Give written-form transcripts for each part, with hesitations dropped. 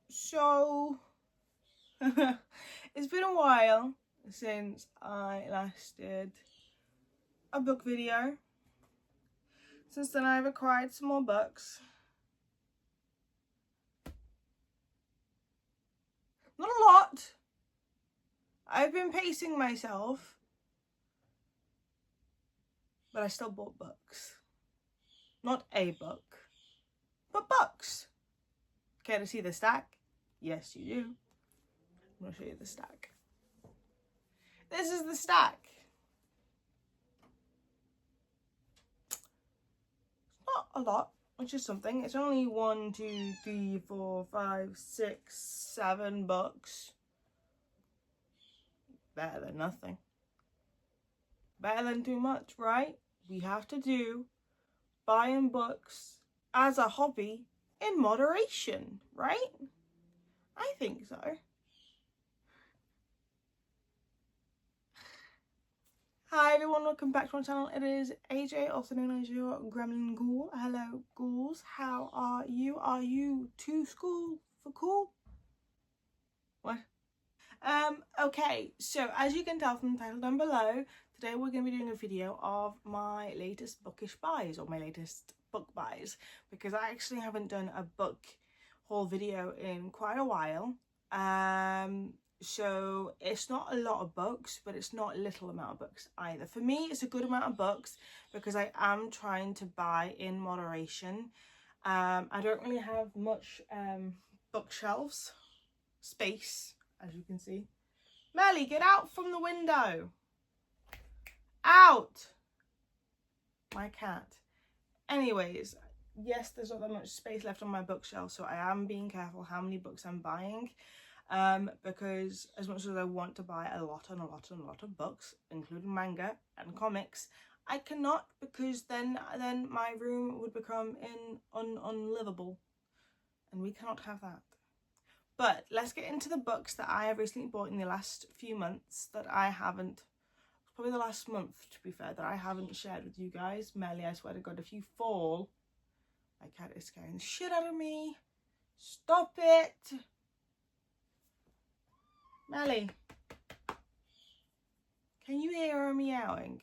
So it's been a while since I last did a book video. Since then I've acquired some more books. Not a lot. I've been pacing myself, but I still bought books. Not a book, but books. Care to see the stack? Yes, you do. I'm going to show you the stack. This is the stack. Not a lot, which is something. It's only 1, 2, 3, 4, 5, 6, 7 books. Better than nothing. Better than too much, right? We have to do buying books as a hobby in moderation, right? I think so. Hi everyone, welcome back to my channel. It is AJ, also known as your Gremlin Ghoul. Hello ghouls, how are you? Are you to school for cool? What? Okay, so as you can tell from the title down below, today we're going to be doing a video of my latest bookish buys, or my latest book buys, because I actually haven't done a book haul video in quite a while. So it's not a lot of books, but it's not a little amount of books either. For me, it's a good amount of books because I am trying to buy in moderation. I don't really have much bookshelves space, as you can see. Melly, get out from the window. Out! My cat. Anyways, yes, there's not that much space left on my bookshelf, so I am being careful how many books I'm buying. Because as much as I want to buy a lot of books, including manga and comics, I cannot, because then my room would become unlivable, and we cannot have that. But let's get into the books that I have recently bought in the last few months that I haven't, probably the last month to be fair, that I haven't shared with you guys. Melly, I swear to God, if you fall, my cat is scaring the shit out of me. Stop it! Melly, can you hear her meowing?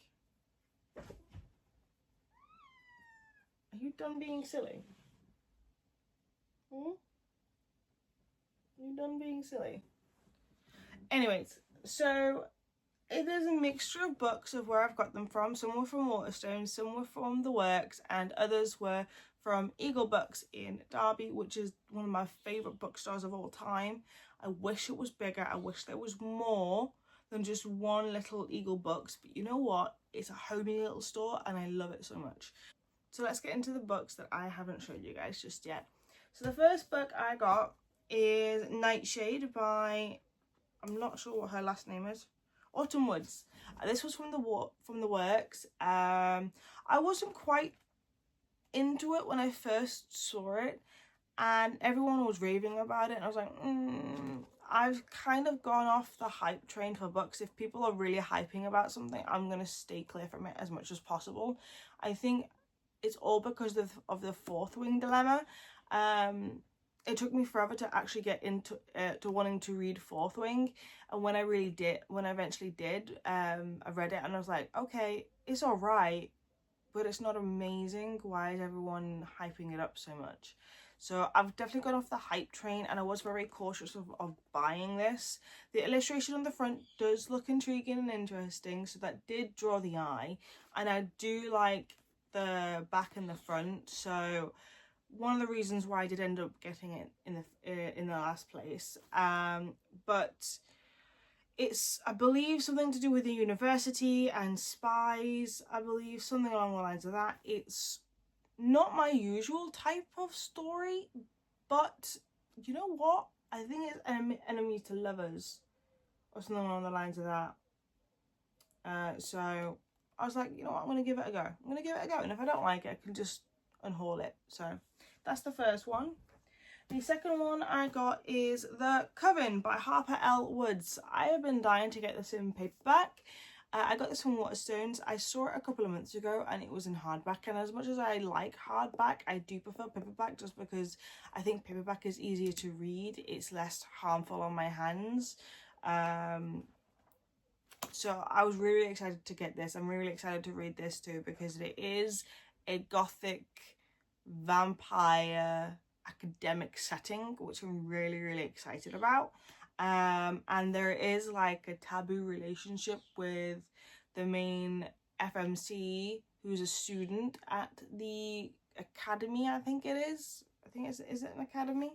Are you done being silly? Are you done being silly? Anyways, so it is a mixture of books of where I've got them from. Some were from Waterstones, some were from The Works, and others were from Eagle Books in Derby, which is one of my favourite bookstores of all time. I wish it was bigger. I wish there was more than just one little Eagle Books, but you know what? It's a homey little store and I love it so much. So let's get into the books that I haven't showed you guys just yet. So the first book I got is Nightshade by, I'm not sure what her last name is, Autumn Woods. This was from the Works. I wasn't quite into it when I first saw it, and everyone was raving about it, and I was like, I've kind of gone off the hype train for books. If people are really hyping about something, I'm gonna stay clear from it as much as possible. I think it's all because of the Fourth Wing dilemma. It took me forever to actually get into to wanting to read Fourth Wing, and when I eventually did, I read it and I was like, okay, it's all right, but it's not amazing. Why is everyone hyping it up so much? So I've definitely gone off the hype train, and I was very cautious of buying this. The illustration on the front does look intriguing and interesting, so that did draw the eye, and I do like the back and the front. So one of the reasons why I did end up getting it in the last place. But it's, I believe, something to do with the university and spies. I believe something along the lines of that. It's not my usual type of story, but you know what? I think it's enemies to lovers or something along the lines of that. So I was like, you know what? I'm going to give it a go. I'm going to give it a go. And if I don't like it, I can just unhaul it. So that's the first one. The second one I got is The Coven by Harper L. Woods. I have been dying to get this in paperback. I got this from Waterstones. I saw it a couple of months ago and it was in hardback, and as much as I like hardback, I do prefer paperback just because I think paperback is easier to read. It's less harmful on my hands. So I was really excited to get this. I'm really excited to read this too because it is a gothic vampire academic setting, which I'm really excited about. And there is like a taboo relationship with the main FMC, who's a student at the academy. I think it is. Is it an academy?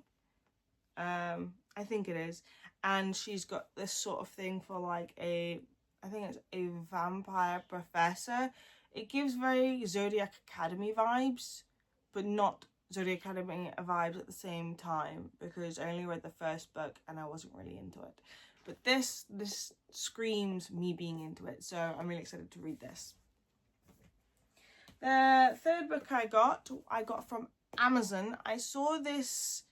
I think it is. And she's got this sort of thing for like I think it's a vampire professor. It gives very Zodiac Academy vibes, but not Zodiac Academy vibes at the same time, because I only read the first book and I wasn't really into it. But this screams me being into it, so I'm really excited to read this. The third book I got from Amazon. I saw this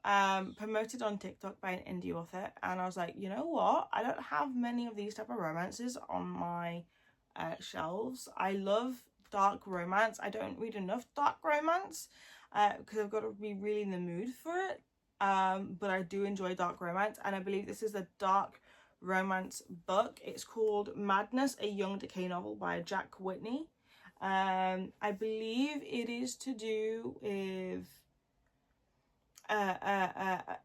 promoted on TikTok by an indie author, and I was like, you know what, I don't have many of these type of romances on my shelves. I love dark romance. I don't read enough dark romance because I've got to be really in the mood for it, but I do enjoy dark romance, and I believe this is a dark romance book. It's called Madness, a Young Decay novel by Jack Whitney. I believe it is to do with a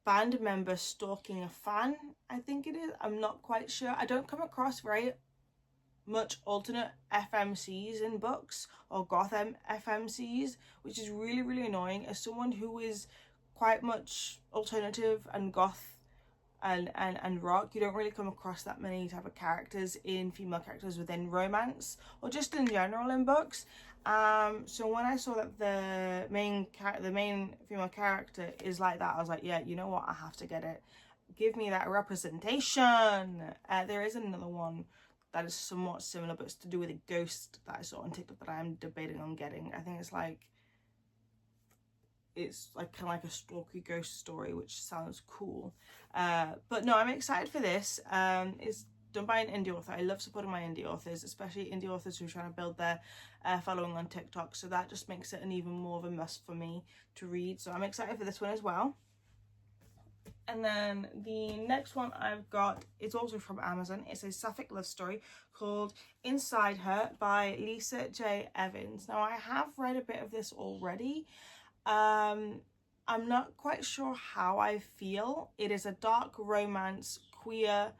band member stalking a fan, I think it is. I'm not quite sure. I don't come across very much alternate FMCs in books, or goth FMCs, which is really annoying. As someone who is quite much alternative and goth and rock, you don't really come across that many type of characters in female characters within romance, or just in general in books. So when I saw that the main female character is like that, I was like, yeah, you know what, I have to get it. Give me that representation. There is another one that is somewhat similar, but it's to do with a ghost that I saw on TikTok that I'm debating on getting. I think it's like kind of like a stalky ghost story, which sounds cool. But no, I'm excited for this. It's done by an indie author. I love supporting my indie authors, especially indie authors who are trying to build their following on TikTok. So that just makes it an even more of a must for me to read. So I'm excited for this one as well. And then the next one I've got is also from Amazon. It's a sapphic love story called Inside Her by Lisa J. Evans. Now, I have read a bit of this already. I'm not quite sure how I feel. It is a dark romance, queer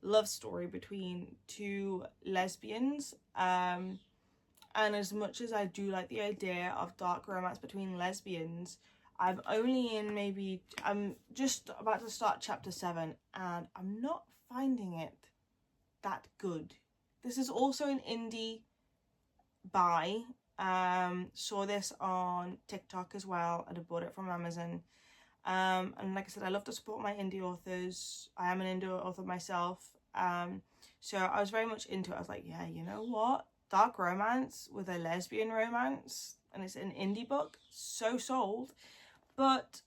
love story between two lesbians. And as much as I do like the idea of dark romance between lesbians, I'm just about to start chapter 7 and I'm not finding it that good. This is also an indie buy. Saw this on TikTok as well, and I bought it from Amazon. And like I said, I love to support my indie authors. I am an indie author myself. So I was very much into it. I was like, yeah, you know what? Dark romance with a lesbian romance, and it's an indie book. So sold. But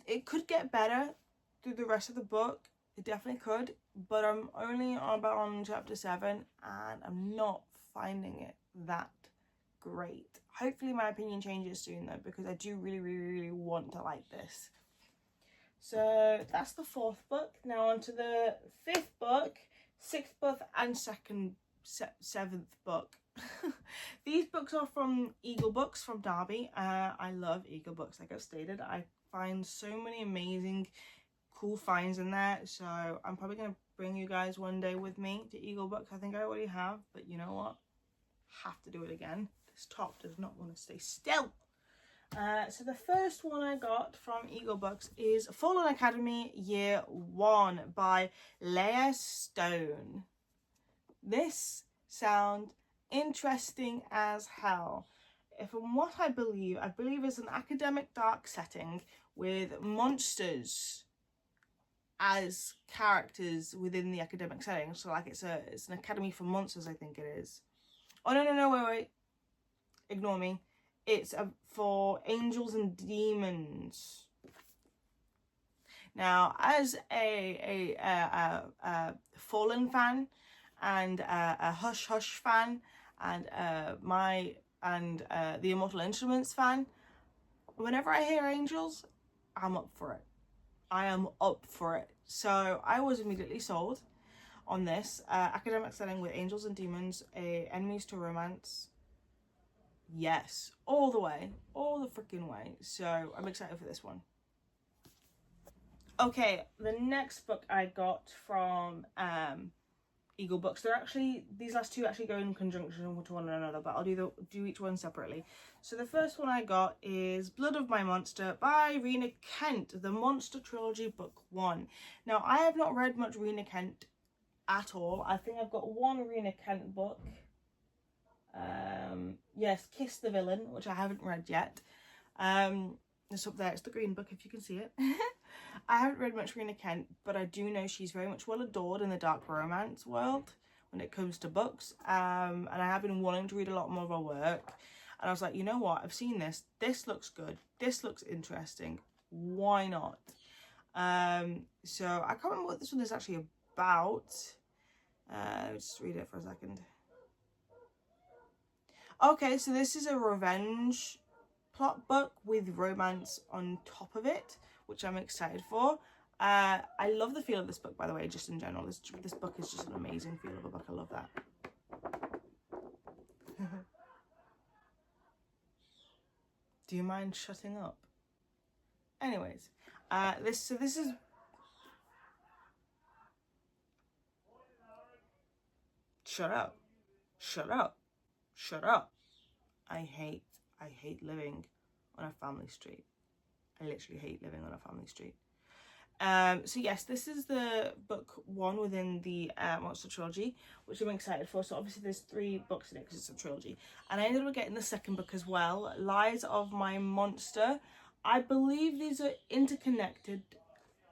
it could get better through the rest of the book. It definitely could. But I'm only about on chapter 7, and I'm not finding it that great. Hopefully my opinion changes soon though, because I do really want to like this. So that's the 4th book. Now on to the 5th book, 6th book and 7th book. These books are from Eagle Books from Derby. I love Eagle Books, like I've stated. I find so many amazing cool finds in there, so I'm probably going to bring you guys one day with me to Eagle Books. I think I already have, but you know what, have to do it again. This top does not want to stay still. So the first one I got from Eagle Books is Fallen Academy Year 1 by Leah Stone. This sounds interesting as hell. From what I believe it's an academic dark setting with monsters as characters within the academic setting. So like it's an academy for monsters, I think it is. Oh no, wait. Ignore me. It's for angels and demons. Now, as a Fallen fan and a Hush Hush fan and the Immortal Instruments fan, whenever I hear Angels, I'm up for it. I am up for it. So I was immediately sold on this academic setting with angels and demons, enemies to romance. Yes, all the way, all the freaking way. So I'm excited for this one. Okay, the next book I got from Eagle Books. They're actually, these last two actually go in conjunction with one another, but I'll do each one separately. So the first one I got is Blood of My Monster by Rena Kent, the Monster Trilogy Book 1. Now, I have not read much Rena Kent at all. I think I've got one Rena Kent book. Yes, Kiss the Villain, which I haven't read yet. It's up there, it's the green book if you can see it. I haven't read much Rena Kent, but I do know she's very much well adored in the dark romance world when it comes to books. And I have been wanting to read a lot more of her work. And I was like, you know what? I've seen this. This looks good. This looks interesting. Why not? So I can't remember what this one is actually about. Just read it for a second. Okay, so this is a revenge plot book with romance on top of it, which I'm excited for. I love the feel of this book, by the way, just in general. This book is just an amazing feel of a book. I love that. Do you mind shutting up? Anyways, this is... Shut up. Shut up. Shut up. I hate living on a family street. I literally hate living on a family street. So yes, this is the book 1 within the Monster Trilogy, which I'm excited for. So obviously there's 3 books in it because it's a trilogy. And I ended up getting the second book as well, Lies of My Monster. I believe these are interconnected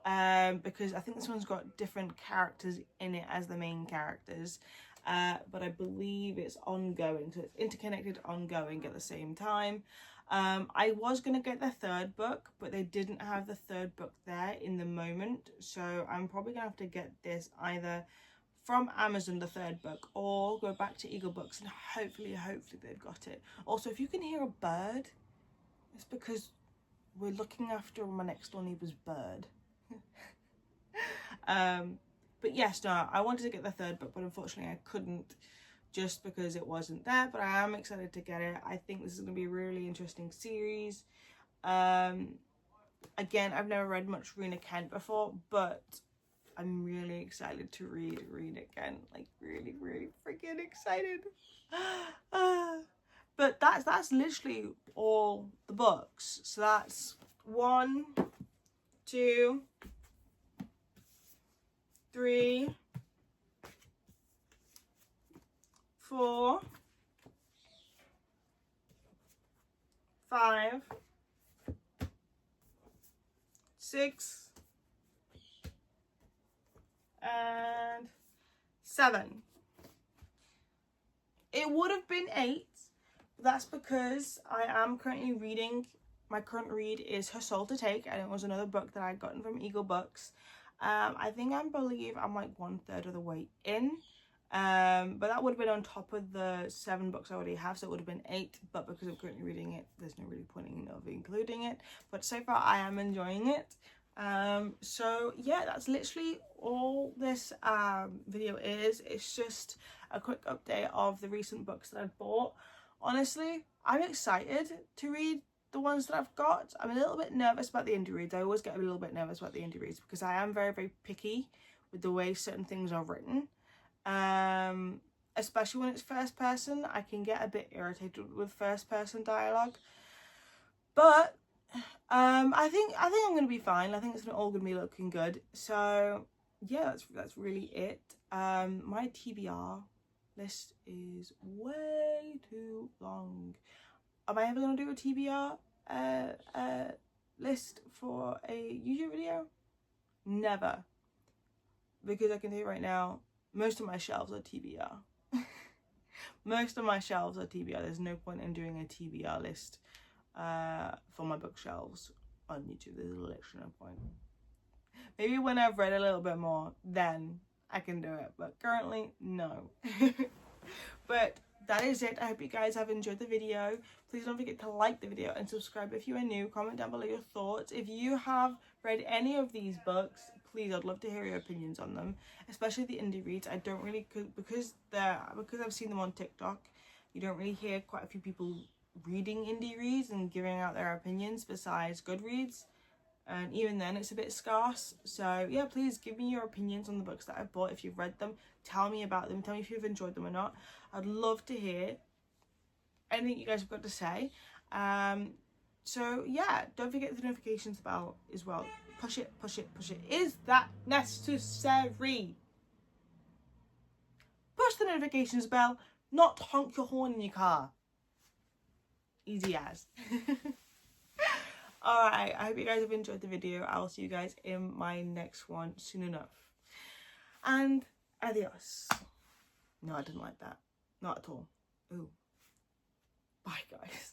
because I think this one's got different characters in it as the main characters. But I believe it's ongoing, so it's interconnected, ongoing at the same time. I was going to get the third book, but they didn't have the third book there in the moment, so I'm probably going to have to get this either from Amazon, the third book, or go back to Eagle Books and hopefully they've got it. Also, if you can hear a bird, it's because we're looking after my next door neighbour's bird. But yes, no, I wanted to get the third book, but unfortunately I couldn't just because it wasn't there, but I am excited to get it. I think this is going to be a really interesting series. Again, I've never read much Rena Kent before, but I'm really excited to read Rena Kent. Like, really, really freaking excited. But that's literally all the books. So that's 1, 2, 3, 4, 5, 6, and 7. It would have been 8. But that's because I am currently reading. My current read is Her Soul to Take, and it was another book that I'd gotten from Eagle Books. I think I believe I'm like 1/3 of the way in. But that would have been on top of the 7 books I already have, so it would have been 8. But because I'm currently reading it, there's no really point in of including it. But so far, I am enjoying it. So yeah, that's literally all this video is. It's just a quick update of the recent books that I've bought. Honestly, I'm excited to read the ones that I've got. I'm a little bit nervous about the indie reads. I always get a little bit nervous about the indie reads because I am very, very picky with the way certain things are written. Especially when it's first person. I can get a bit irritated with first person dialogue. But I think I'm gonna be fine. I think it's all gonna be looking good. So yeah, that's really it. My TBR list is way too long. Am I ever gonna do a TBR list for a YouTube video? Never. Because I can tell you right now, most of my shelves are TBR. Most of my shelves are TBR. There's no point in doing a TBR list for my bookshelves on YouTube. There's literally no point. Maybe when I've read a little bit more, then I can do it. But currently, no. But that is it. I hope you guys have enjoyed the video. Please don't forget to like the video and subscribe if you are new. Comment down below your thoughts. If you have read any of these books, please, I'd love to hear your opinions on them, especially the indie reads. I don't really, because I've seen them on TikTok, you don't really hear quite a few people reading indie reads and giving out their opinions besides Goodreads, and even then it's a bit scarce. So yeah, please give me your opinions on the books that I've bought. If you've read them, tell me about them, tell me if you've enjoyed them or not. I'd love to hear anything you guys have got to say. So yeah, don't forget the notifications bell as well. Push it, push it, push it. Is that necessary? Push the notifications bell, not honk your horn in your car. Easy as. Alright, I hope you guys have enjoyed the video. I'll see you guys in my next one soon enough. And adios. No, I didn't like that. Not at all. Ooh. Bye, guys.